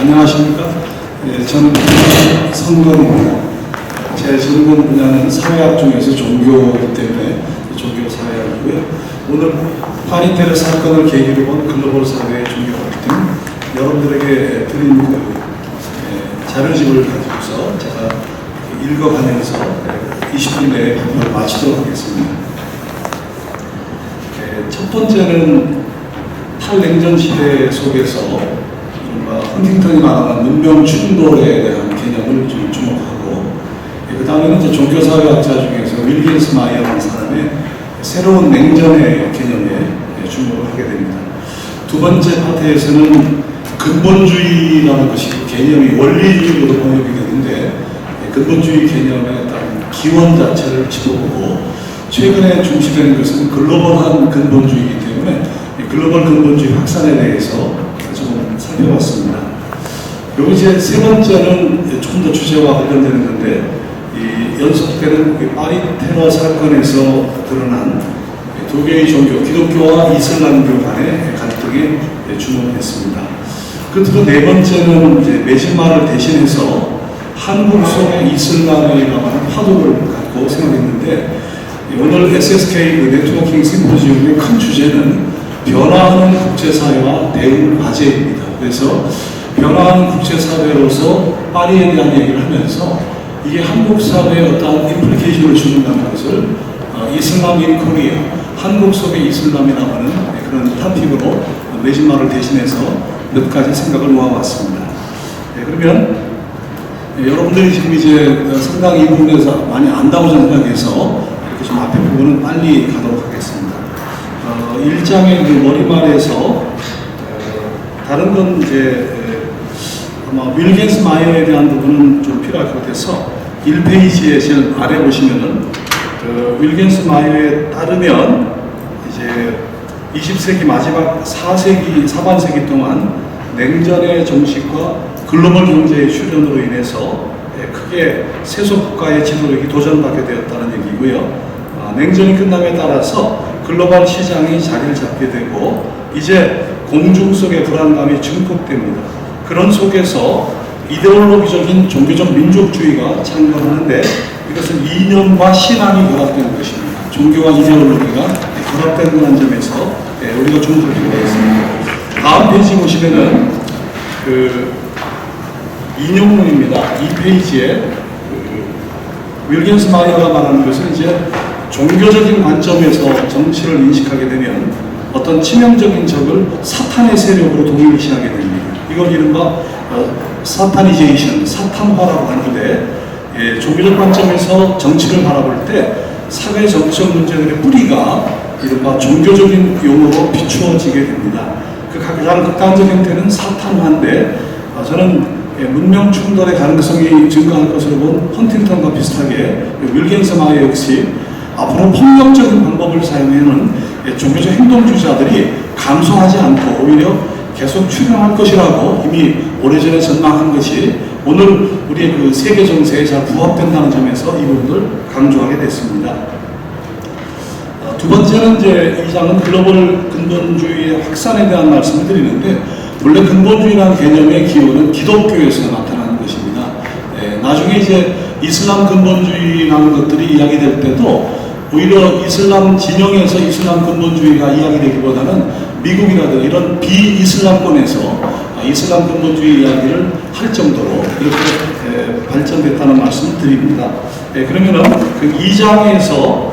안녕하십니까? 네, 저는 성건입니다. 제 전공 분야는 사회학 중에서 종교이기 때문에 종교사회학이고요. 오늘 파리 테러 사건을 계기로 본 글로벌 사회의 종교 갈등, 여러분들에게 드린 자료집을 가지고서 제가 읽어가면서 20분 내에 발표를 마치도록 하겠습니다. 첫 번째는 탈냉전 시대 속에서 헌팅턴이 말하는 문명 충돌에 대한 개념을 좀 주목하고, 그 다음에는 이제 종교사회학자 중에서 윌긴스 마이어라는 사람의 새로운 냉전의 개념에 주목을 하게 됩니다. 두 번째 파트에서는 근본주의라는 것이 그 개념이 원리주의로 번역이 되는데, 근본주의 개념의 어떤 기원 자체를 짚어보고, 최근에 중시되는 것은 글로벌한 근본주의이기 때문에 글로벌 근본주의 확산에 대해서 조금 살펴봤습니다. 그리고 이제 세 번째는 조금 더 주제와 관련되는 건데, 이 연속되는 파리 테러 사건에서 드러난 두 개의 종교, 기독교와 이슬람교 간의 갈등에 주목했습니다. 끝으로 네 번째는 이제 메신마를 대신해서 한국 속의 이슬람이라고 하는 화두를 갖고 생각했는데, 오늘 SSK 네트워킹 심포지움의 큰 주제는 변화하는 국제사회와 대응 과제입니다. 그래서 변화하는 국제사회로서 파리에 대한 얘기를 하면서 이게 한국 사회에 어떠한 임플리케이션을 주는다는 것을 이슬람 인 코리아, 한국 속의 이슬람이라고 하는 그런 타픽으로 메신마를 대신해서 몇 가지 생각을 모아봤습니다. 그러면 여러분들이 지금 이제 상당히 이 부분에서 많이 안다고 생각해서 이렇게 좀 앞에 부분은 빨리 가도록 하겠습니다. 1장의 그 머리말에서 다른 건 이제 아마 윌긴스 마이어에 대한 부분은 좀 필요할 것 같아서 1페이지에 제일 아래 보시면은 윌긴스 마이어에 따르면 이제 20세기 마지막 4세기, 사반세기 동안 냉전의 정식과 글로벌 경제의 출현으로 인해서 크게 세속 국가의 지도력이 도전받게 되었다는 얘기고요. 냉전이 끝남에 따라서 글로벌 시장이 자리를 잡게 되고 이제 공중 속의 불안감이 증폭됩니다. 그런 속에서 이데올로기적인 종교적 민족주의가 창건하는데 이것은 이념과 신앙이 결합되는 것입니다. 종교와 이데올로기가 결합된 관점에서 우리가 주목할 필요가 있습니다. 다음 페이지 보시면은 그 인용문입니다. 이 페이지에 윌긴스 마이어가 말하는 것은 이제 종교적인 관점에서 정치를 인식하게 되면 어떤 치명적인 적을 사탄의 세력으로 동일시하게 됩니다. 이걸 이른바 사타니제이션, 사탄화라고 하는데, 종교적 관점에서 정치를 바라볼 때 사회 정치적 문제들의 뿌리가 이른바 종교적인 용어로 비추어지게 됩니다. 그 가장 극단적 형태는 사탄화인데, 저는 문명 충돌의 가능성이 증가할 것으로 본 헌팅턴과 비슷하게 윌긴스 마이어 역시 앞으로 폭력적인 방법을 사용하는 종교적 행동주의자들이 감소하지 않고 오히려 계속 출현할 것이라고 이미 오래전에 전망한 것이 오늘 우리의 그 세계 정세에 잘 부합된다는 점에서 이 부분을 강조하게 됐습니다. 두 번째는 이제 이 장은 글로벌 근본주의의 확산에 대한 말씀을 드리는데, 원래 근본주의라는 개념의 기원은 기독교에서 나타나는 것입니다. 나중에 이제 이슬람 근본주의라는 것들이 이야기될 때도 오히려 이슬람 진영에서 이슬람 근본주의가 이야기되기보다는 미국이라든가 이런 비이슬람권에서 이슬람 근본주의 이야기를 할 정도로 이렇게 발전됐다는 말씀을 드립니다. 그러면은 그 2장에서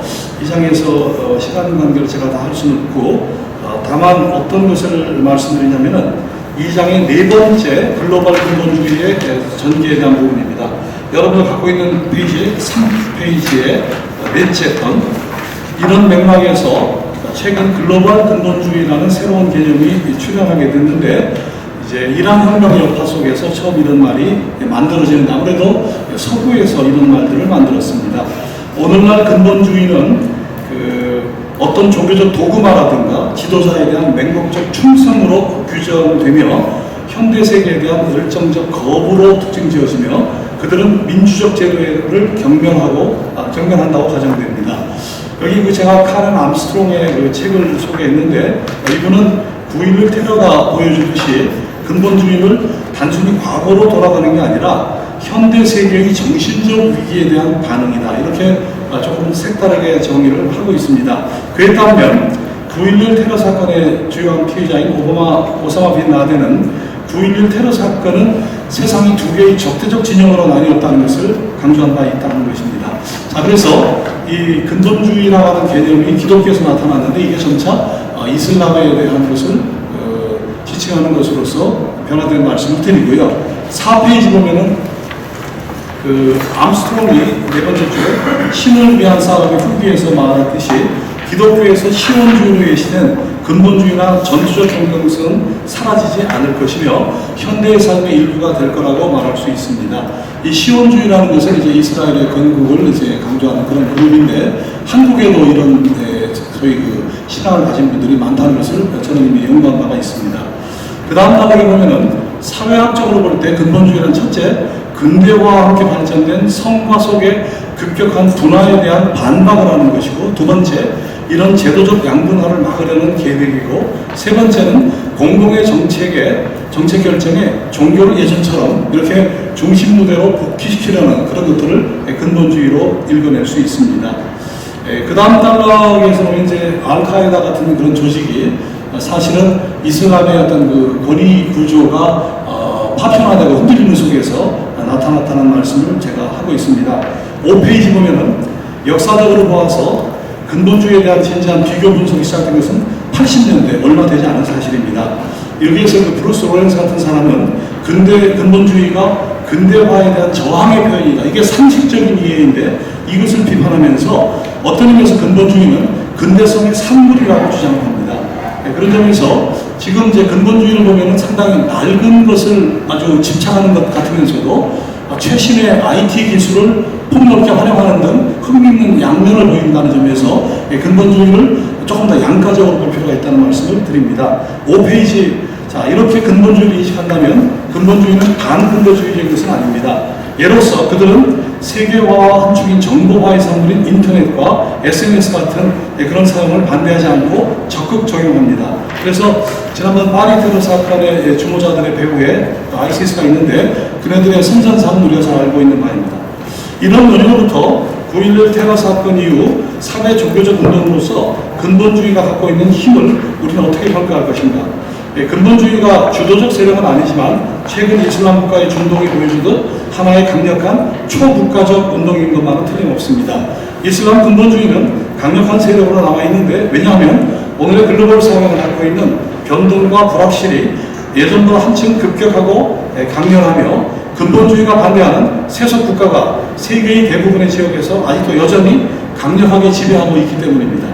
시간 관계로 제가 다 할 수는 없고, 다만 어떤 것을 말씀드리냐면은 2장의 네 번째 글로벌 근본주의의 전개에 대한 부분입니다. 여러분들 갖고 있는 페이지 3페이지에 넷째 건, 이런 맥락에서 최근 글로벌 근본주의라는 새로운 개념이 출현하게 됐는데, 이제 이란 혁명 여파 속에서 처음 이런 말이 만들어지는데 아무래도 서구에서 이런 말들을 만들었습니다. 오늘날 근본주의는 어떤 종교적 도구마라든가 지도자에 대한 맹목적 충성으로 규정되며 현대 세계에 대한 열정적 거부로 특징지어지며 그들은 민주적 제도를 경멸한다고 가정됩니다. 여기 제가 카렌 암스트롱의 그 책을 소개했는데, 이분은 9.11 테러가 보여주듯이 근본주의를 단순히 과거로 돌아가는 게 아니라 현대 세계의 정신적 위기에 대한 반응이다. 이렇게 조금 색다르게 정의를 하고 있습니다. 그에 따르면 9.11 테러 사건의 주요한 피해자인 오사마 빈 라덴은 9.11 테러 사건은 세상이 두 개의 적대적 진영으로 나뉘었다는 것을 강조한 바 있다는 것입니다. 자, 그래서 이 근본주의라고 하는 개념이 기독교에서 나타났는데 이게 점차 이슬람에 대한 것을 지칭하는 것으로서 변화된 말씀을 드리고요. 4페이지 보면은 암스트롱이 네 번째 주에 신을 위한 싸움의 후기에서 말했듯이 기독교에서 시원주의로 예시된 근본주의나 전투적 정당성은 사라지지 않을 것이며 현대의 삶의 일부가 될 거라고 말할 수 있습니다. 이 시원주의라는 것은 이제 이스라엘의 건국을 이제 강조하는 그런 그룹인데 한국에도 이런 소위 신앙을 가진 분들이 많다는 것을 저는 이미 연구한 바가 있습니다. 그 다음 단락에 보면은 사회학적으로 볼 때 근본주의는 첫째, 근대화와 함께 발전된 성과 속의 급격한 분화에 대한 반박을 하는 것이고, 두 번째, 이런 제도적 양분화를 막으려는 계획이고, 세 번째는 공동의 정책 결정에 종교를 예전처럼 이렇게 중심 무대로 복귀시키려는 그런 것들을 근본주의로 읽어낼 수 있습니다. 그 다음 단락에서는 이제 알카에다 같은 그런 조직이 사실은 이슬람의 어떤 그 권위 구조가 파편화되고 흔들리는 속에서 나타났다는 말씀을 제가 하고 있습니다. 5페이지 보면은 역사적으로 보아서 근본주의에 대한 진지한 비교 분석이 시작된 것은 80년대 얼마 되지 않은 사실입니다. 여기에서 그 브루스 로렌스 같은 사람은 근본주의가 근대화에 대한 저항의 표현이다. 이게 상식적인 이해인데 이것을 비판하면서 어떤 의미에서 근본주의는 근대성의 산물이라고 주장합니다. 그런 점에서 지금 이제 근본주의를 보면은 상당히 낡은 것을 아주 집착하는 것 같으면서도 최신의 IT 기술을 폭넓게 활용하는 등 흥미있는 양면을 보인다는 점에서 근본주의를 조금 더 양가적으로 볼 필요가 있다는 말씀을 드립니다. 5페이지. 자, 이렇게 근본주의를 인식한다면 근본주의는 반근대주의적인 것은 아닙니다. 예로서 그들은 세계화와 한 축인 정보화의 산물인 인터넷과 SNS 같은 그런 사용을 반대하지 않고 적극 적용합니다. 그래서 지난번 파리 테러 사건의 주모자들의 배후에 ISIS가 있는데 그네들의 선전사는 우리가 잘 알고 있는 바입니다. 이런 논의로부터 9.11 테러 사건 이후 사회 종교적 운동으로서 근본주의가 갖고 있는 힘을 우리는 어떻게 평가할 것인가? 근본주의가 주도적 세력은 아니지만 최근 이슬람 국가의 중동이 보여주듯 하나의 강력한 초국가적 운동인 것만은 틀림없습니다. 이슬람 근본주의는 강력한 세력으로 남아있는데 왜냐하면 오늘의 글로벌 사회가 갖고 있는 변동과 불확실이 예전보다 한층 급격하고 강렬하며 근본주의가 반대하는 세속 국가가 세계의 대부분의 지역에서 아직도 여전히 강력하게 지배하고 있기 때문입니다.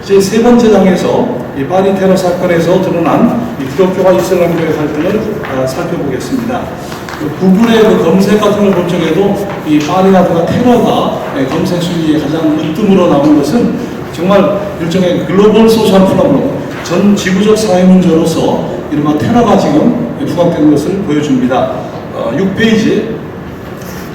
제 세 번째 장에서 이 파리 테러 사건에서 드러난 기독교와 이슬람교의 갈등을 살펴보겠습니다. 구글의 검색 같은 걸 볼 적에도 이 파리라든가 테러가 검색 순위에 가장 으뜸으로 나온 것은 정말 일종의 글로벌 소셜 프로그램, 전 지구적 사회 문제로서 이른바 테러가 지금 부각되는 것을 보여줍니다. 6페이지.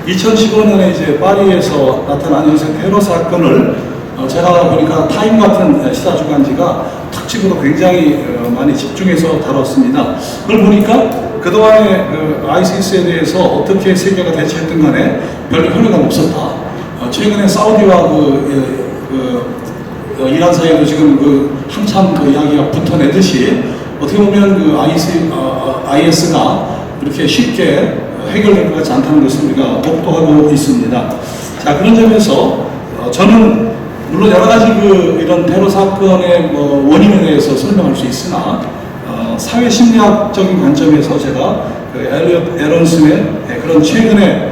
2015년에 이제 파리에서 나타난 연쇄 테러 사건을 제가 보니까 타임 같은 시사 주간지가 특집으로 굉장히 많이 집중해서 다뤘습니다. 그걸 보니까 그동안의 ISIS에 대해서 어떻게 세계가 대처했든 간에 별 효과가 없었다. 최근에 사우디와 이란 사이에도 지금 한참 이야기가 붙어내듯이 어떻게 보면 IS가 이렇게 쉽게 해결될 것 같지 않다는 것을 우리가 목도하고 있습니다. 자, 그런 점에서 저는 물론 여러 가지 이런 테러 사건의 원인에 대해서 설명할 수 있으나 사회 심리학적인 관점에서 제가 엘리엇 에런슨의 그런 최근의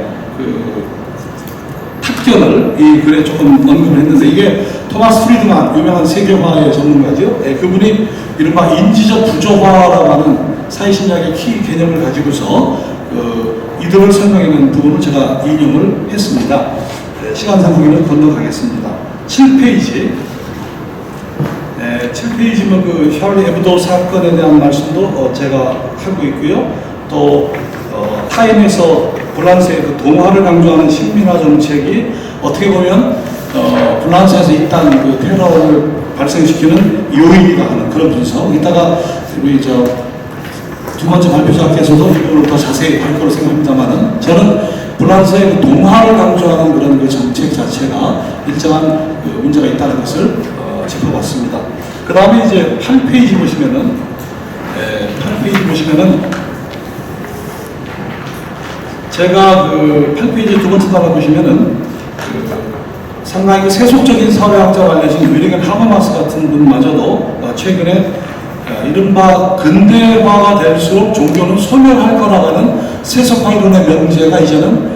탑견을 이 글에 조금 언급을 했는데 이게 토마스 프리드만 유명한 세계화의 전문가죠. 그분이 이른바 인지적 부조화라고 하는 사회심리학의 키 개념을 가지고서 이들을 설명하는 부분을 제가 인용을 했습니다. 시간상 거기는 건너가겠습니다. 7페이지. 7페이지면 샤를리 에브도 사건에 대한 말씀도 제가 하고 있고요. 또 타임에서 프랑스의 동화를 강조하는 식민화 정책이 어떻게 보면 프랑스에서 일단 테러를 발생시키는 요인이다 하는 그런 분석. 이따가 우리 두 번째 발표자께서도 이 부분을 더 자세히 할 거로 생각합니다만은 저는 불란서의 그 동화를 강조하는 그런 그 정책 자체가 일정한 그 문제가 있다는 것을 짚어봤습니다. 그 다음에 이제 8페이지 보시면은 8페이지 보시면은 제가 그 8페이지 두 번째 단어 보시면은 상당히 그 세속적인 사회학자로 알려진 윌리엄 하버마스 같은 분마저도 최근에 이른바 근대화가 될수록 종교는 소멸할 거라는 세속화 이론의 명제가 이제는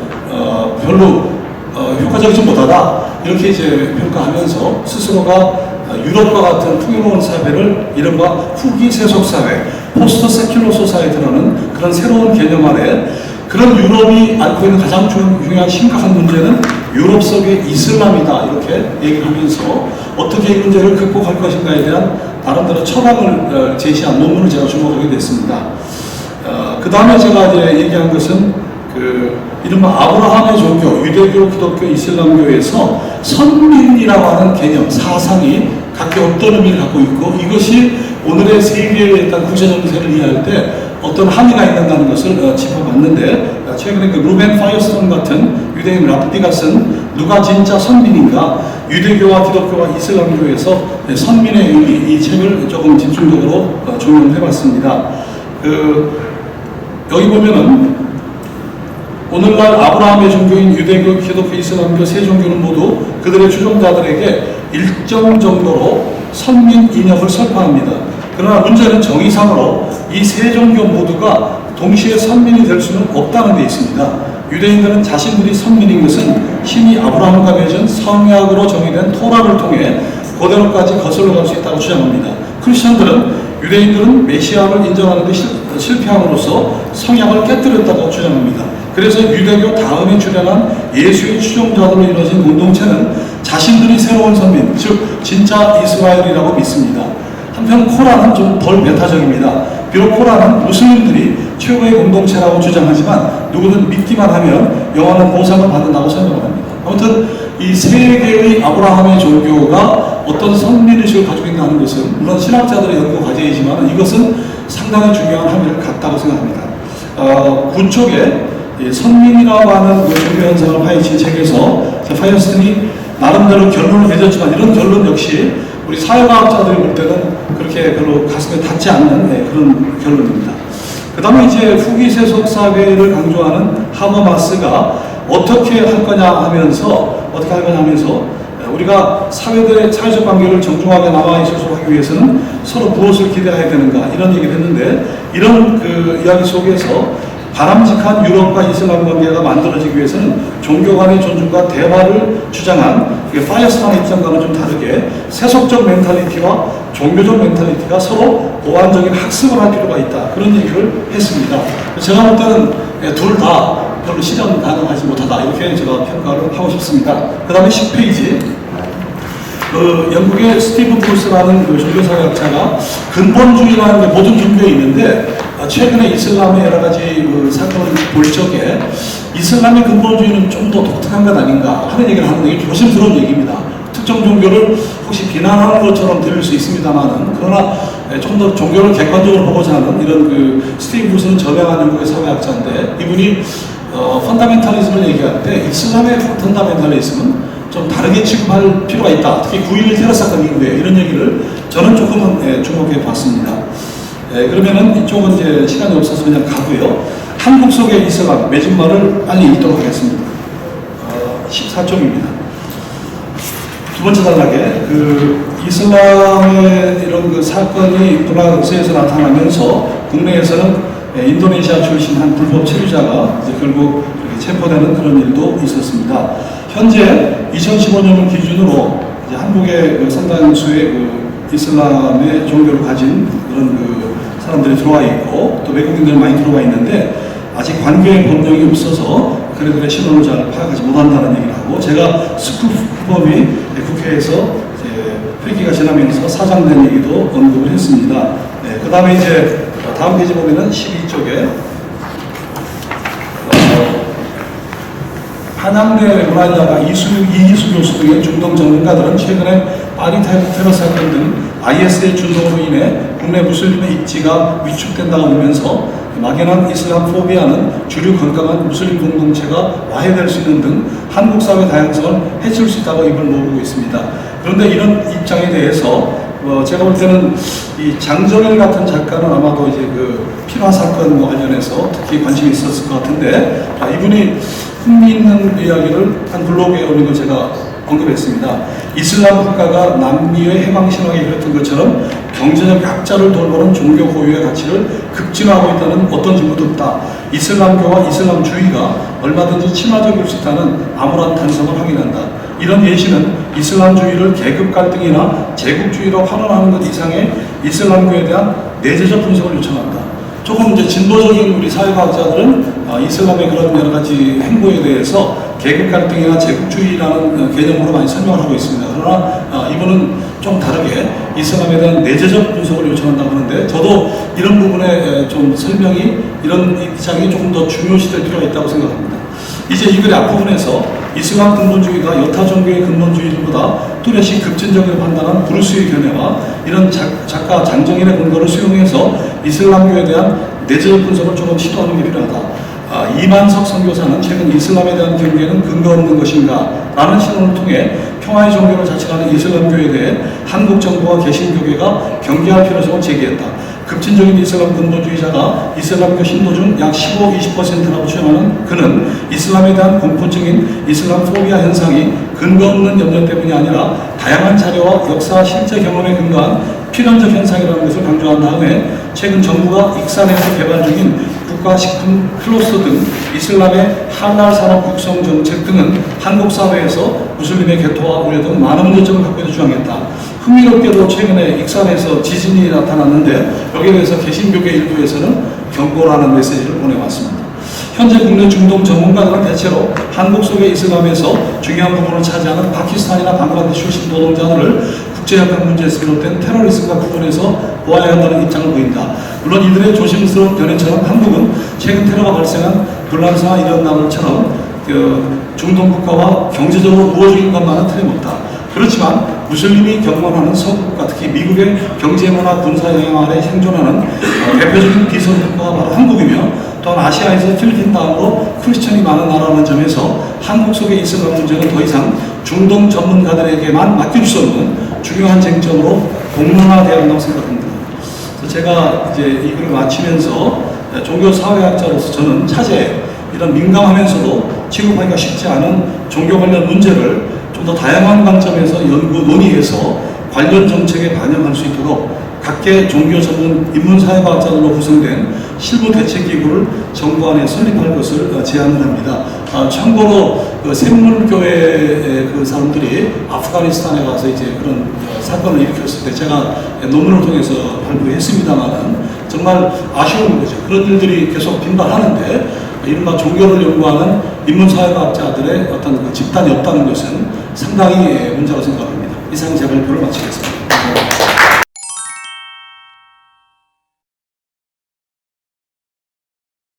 별로 효과적이지 못하다 이렇게 이제 평가하면서 스스로가 유럽과 같은 풍요로운 사회를 이른바 후기 세속 사회, 포스트 세큘러 소사이티라는 그런 새로운 개념 아래 그런 유럽이 앓고 있는 가장 중요한 심각한 문제는 유럽 속의 이슬람이다 이렇게 얘기를 하면서 어떻게 이 문제를 극복할 것인가에 대한 나름대로 철학을 제시한 논문을 제가 주목하게 됐습니다. 그 다음에 제가 이제 얘기한 것은 그 이른바 아브라함의 종교, 유대교, 기독교, 이슬람교에서 선민이라고 하는 개념, 사상이 각기 어떤 의미를 갖고 있고 이것이 오늘의 세계의 일단 국제 정세를 이해할 때 어떤 함의가 있는다는 것을 짚어봤는데 최근에 그 루벤 파이어스톤 같은 유대인 랍비가 쓴 누가 진짜 선민인가 유대교와 기독교와 이슬람교에서 선민의 의미 이 책을 조금 집중적으로 조명해봤습니다. 여기 보면은 오늘날 아브라함의 종교인 유대교, 기독교, 이슬람교 세 종교는 모두 그들의 추종자들에게 일정 정도로 선민 인역을 설파합니다. 그러나 문제는 정의상으로 이 세 종교 모두가 동시에 선민이 될 수는 없다는 데 있습니다. 유대인들은 자신들이 선민인 것은 신이 아브라함과 맺은 성약으로 정의된 토라를 통해 그대로까지 거슬러 갈 수 있다고 주장합니다. 크리스천들은 유대인들은 메시아를 인정하는 데 실패함으로써 성약을 깨뜨렸다고 주장합니다. 그래서 유대교 다음에 출현한 예수의 추종자들로 이루어진 공동체는 자신들이 새로운 선민, 즉 진짜 이스라엘이라고 믿습니다. 한편 코란은 좀 덜 메타적입니다. 비록 코란은 무슬림들이 최고의 공동체라고 주장하지만 누구든 믿기만 하면 영원한 보상을 받는다고 설명을 합니다. 아무튼 이 세 개의 아브라함의 종교가 어떤 선민의식을 가지고 있다는 것은 물론 신학자들의 연구 과제이지만 이것은 상당히 중요한 함의를 갖다고 생각합니다. 구쪽에 선민이라고 하는 종교 현상을 파헤친 책에서 파이어스톤이 나름대로 결론을 맺었지만 이런 결론 역시 우리 사회과학자들이 볼 때는 그렇게 별로 가슴에 닿지 않는 그런 결론입니다. 그 다음에 이제 후기 세속 사회를 강조하는 하버마스가 어떻게 할 거냐 하면서 우리가 사회들의 사회적 관계를 정중하게 남아 있을 수 하기 위해서는 서로 무엇을 기대해야 되는가 이런 얘기를 했는데 이런 그 이야기 속에서 바람직한 유럽과 이슬람 관계가 만들어지기 위해서는 종교 간의 존중과 대화를 주장한 파이어스톤의 입장과는 좀 다르게 세속적 멘탈리티와 종교적 멘탈리티가 서로 보완적인 학습을 할 필요가 있다. 그런 얘기를 했습니다. 제가 볼 때는 둘 다 별로 실현 가능하지 못하다. 이렇게 제가 평가를 하고 싶습니다. 그 다음에 10페이지. 영국의 스티븐 브루스라는 종교사회학자가 근본주의라는 게 모든 종교에 있는데 최근에 이슬람의 여러 가지 사건을 볼 적에 이슬람의 근본주의는 좀 더 독특한 것 아닌가 하는 얘기를 하는데 이게 조심스러운 얘기입니다. 특정 종교를 혹시 비난하는 것처럼 들릴 수 있습니다만은 그러나 좀 더 종교를 객관적으로 보고자 하는 이런 그 스티븐 브루스는 저명한 영국의 사회학자인데 이분이 펀다멘탈리즘을 얘기할 때 이슬람의 펀다멘탈리즘은 좀 다르게 취급할 필요가 있다. 특히 9.11 테러 사건 이후에 이런 얘기를 저는 조금은 주목해 봤습니다. 그러면은 이쪽은 이제 시간이 없어서 그냥 가고요. 한국 속의 이슬람 매진말을 빨리 읽도록 하겠습니다. 14쪽입니다. 두 번째 단락에 이슬람의 이런 그 사건이 불란서에서 나타나면서 국내에서는 인도네시아 출신 한 불법 체류자가 이제 결국 체포되는 그런 일도 있었습니다. 현재 2015년을 기준으로 이제 한국의 상당수의 이슬람의 종교를 가진 그런 사람들이 들어와 있고 또 외국인들이 많이 들어와 있는데 아직 관계의 법령이 없어서 그들의 신원을 잘 파악하지 못한다는 얘기를 하고 제가 스쿠프법이 국회에서 이제 회기가 지나면서 사장된 얘기도 언급을 했습니다. 그 다음에 이제 다음 페이지 보면은 12쪽에 한양대 문화인학과 이희수 교수 등의 중동 전문가들은 최근에 파리 테러 사건 등 IS의 준동으로 인해 국내 무슬림의 입지가 위축된다고 보면서 막연한 이슬람 포비아는 주류 건강한 무슬림 공동체가 와해될 수 있는 등 한국 사회 다양성을 해칠 수 있다고 입을 모으고 있습니다. 그런데 이런 입장에 대해서 제가 볼 때는 이 장정일 같은 작가는 아마도 이제 그 피라 사건과 관련해서 특히 관심이 있었을 것 같은데, 이분이 흥미있는 이야기를 한 블로그에 올린 걸 제가 언급했습니다. 이슬람 국가가 남미의 해방 신화에 이랬던 것처럼 경제적 약자를 돌보는 종교 고유의 가치를 급진화하고 있다는 어떤 증거도 없다. 이슬람교와 이슬람주의가 얼마든지 친화적일 수 있다는 암울한 탄성을 확인한다. 이런 예시는 이슬람주의를 계급 갈등이나 제국주의로 환원하는 것 이상의 이슬람교에 대한 내재적 분석을 요청한다. 조금 이제 진보적인 우리 사회과학자들은 이슬람의 그런 여러 가지 행보에 대해서 계급 갈등이나 제국주의라는 개념으로 많이 설명을 하고 있습니다. 그러나 이분은 좀 다르게 이슬람에 대한 내재적 분석을 요청한다고 하는데, 저도 이런 부분에 좀 설명이, 이런 입장이 조금 더 중요시될 필요가 있다고 생각합니다. 이제 이 글의 앞부분에서 이슬람 근본주의가 여타 종교의 근본주의들보다 뚜렷이 급진적으로 판단한 브루스의 견해와 이런 작가 장정인의 근거를 수용해서 이슬람교에 대한 내재적 분석을 조금 시도하는 게 필요하다. 이만석 선교사는 최근 이슬람에 대한 경계는 근거 없는 것인가? 라는 신문을 통해 평화의 종교를 자칭하는 이슬람교에 대해 한국 정부와 개신교계가 경계할 필요성을 제기했다. 급진적인 이슬람 근본주의자가 이슬람교 신도 중 약 15-20%라고 추정하는 그는 이슬람에 대한 공포적인 이슬람 포비아 현상이 근거 없는 염려 때문이 아니라 다양한 자료와 역사 실제 경험에 근거한 필연적 현상이라는 것을 강조한 다음에 최근 정부가 익산에서 개발 중인 국가식품 클로스 등 이슬람의 할랄 산업 육성 정책 등은 한국 사회에서 무슬림의 개토와 우려 등 많은 문제점을 갖고 있다고 주장했다. 흥미롭게도 최근에 익산에서 지진이 나타났는데 여기에 대해서 개신교계 일부에서는 경고라는 메시지를 보내왔습니다. 현재 국내 중동 전문가들은 대체로 한국 속의 이슬람에서 중요한 부분을 차지하는 파키스탄이나 방글라데시 출신 노동자들을 국제협력 문제에서 비롯된 테러리즘과 구분해서 보아야 한다는 입장을 보인다. 물론 이들의 조심스러운 견해처럼 한국은 최근 테러가 발생한 불란서나 이란나처럼 중동 국가와 경제적으로 우호적인 것만은 틀림없다. 그렇지만 무슬림이 경험하는 서구국가, 특히 미국의 경제, 문화, 군사 영향 아래 생존하는 대표적인 비선 국가가 바로 한국이며, 또한 아시아에서 필리핀 다음으로 크리스천이 많은 나라라는 점에서 한국 속의 이슬람 문제는 더 이상 중동 전문가들에게만 맡길 수 없는 중요한 쟁점으로 공론화되어야 한다고 생각합니다. 그래서 제가 이제 이 글을 마치면서 종교사회학자로서 저는 차제에 이런 민감하면서도 취급하기가 쉽지 않은 종교 관련 문제를 좀 더 다양한 관점에서 연구, 논의해서 관련 정책에 반영할 수 있도록 각계 종교 전문 인문사회과학자들로 구성된 실무 대책기구를 정부 안에 설립할 것을 제안을 합니다. 참고로 샘물교회 그 사람들이 아프가니스탄에 가서 이제 그런 사건을 일으켰을 때 제가 논문을 통해서 발표했습니다만은 정말 아쉬운 거죠. 그런 일들이 계속 빈발하는데 이른바 종교를 연구하는 인문사회과학자들의 어떤 집단이 없다는 것은 상당히 문제라고 생각합니다. 이상 제 발표를 마치겠습니다.